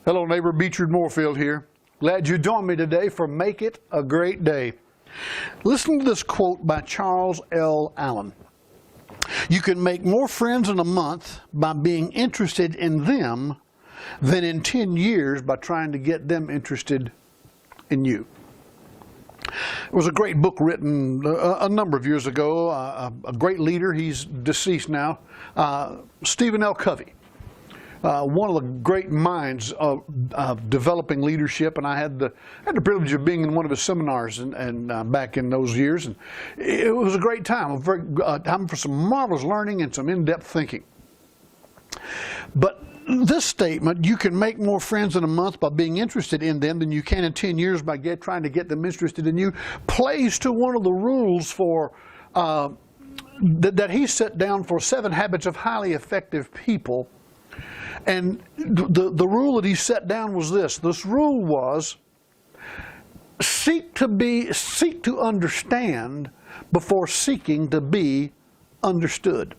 Hello neighbor, Beechard Moorefield here. Glad you joined me today for Make It a Great Day. Listen to this quote by Charles L. Allen. You can make more friends in a month by being interested in them than in 10 years by trying to get them interested in you. It was a great book written a number of years ago. A great leader, he's deceased now, Stephen L. Covey. One of the great minds of developing leadership, and I had the privilege of being in one of his seminars and back in those years, and it was a great time, a very time for some marvelous learning and some in-depth thinking. But this statement, you can make more friends in a month by being interested in them than you can in 10 years by trying to get them interested in you, plays to one of the rules for that he set down for 7 habits of highly effective people. And the rule that he set down was this. This rule was seek to understand before seeking to be understood.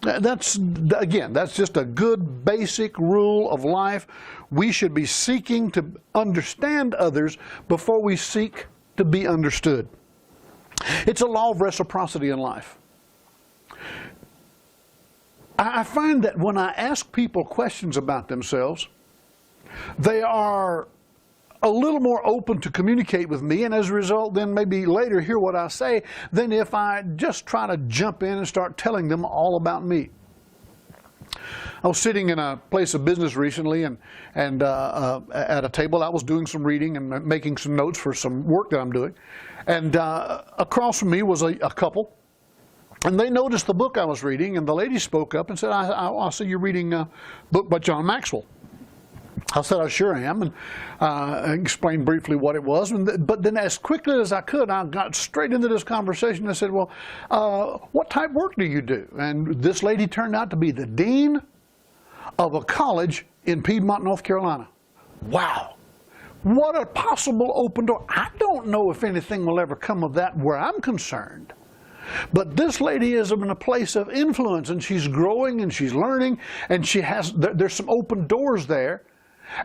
That's just a good basic rule of life. We should be seeking to understand others before we seek to be understood. It's a law of reciprocity in life. I find that when I ask people questions about themselves, they are a little more open to communicate with me, and as a result then maybe later hear what I say than if I just try to jump in and start telling them all about me. I was sitting in a place of business recently and at a table. I was doing some reading and making some notes for some work that I'm doing, and across from me was a couple. And they noticed the book I was reading, and the lady spoke up and said, I see you're reading a book by John Maxwell. I said, I sure am, and I explained briefly what it was. But then as quickly as I could, I got straight into this conversation. I said, well, what type of work do you do? And this lady turned out to be the dean of a college in Piedmont, North Carolina. Wow. What a possible open door. I don't know if anything will ever come of that where I'm concerned. But this lady is in a place of influence, and she's growing and she's learning, and there's some open doors there.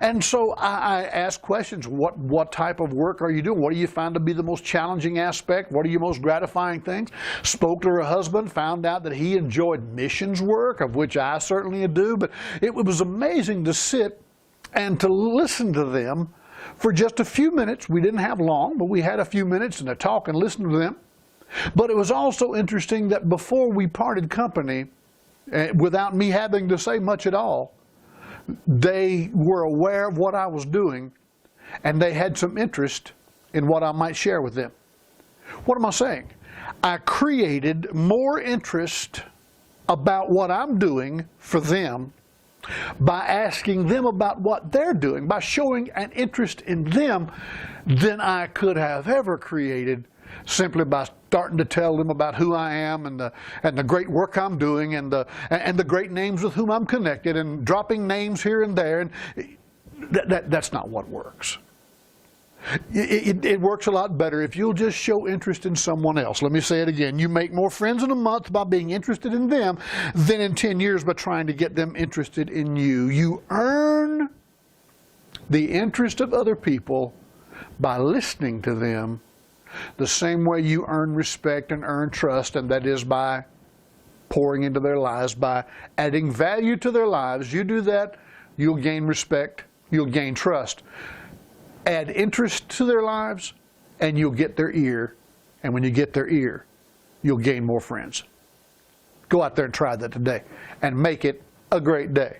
And so I ask questions. What type of work are you doing? What do you find to be the most challenging aspect? What are your most gratifying things? Spoke to her husband, found out that he enjoyed missions work, of which I certainly do. But it was amazing to sit and to listen to them for just a few minutes. We didn't have long, but we had a few minutes and to talk and listen to them. But it was also interesting that before we parted company, without me having to say much at all, they were aware of what I was doing, and they had some interest in what I might share with them. What am I saying? I created more interest about what I'm doing for them by asking them about what they're doing, by showing an interest in them than I could have ever created simply by starting to tell them about who I am and the great work I'm doing and the great names with whom I'm connected and dropping names here and there. And that's not what works. It works a lot better if you'll just show interest in someone else. Let me say it again. You make more friends in a month by being interested in them than in 10 years by trying to get them interested in you. You earn the interest of other people by listening to them the same way you earn respect and earn trust, and that is by pouring into their lives, by adding value to their lives. You do that, you'll gain respect, you'll gain trust. Add interest to their lives, and you'll get their ear. And when you get their ear, you'll gain more friends. Go out there and try that today, and make it a great day.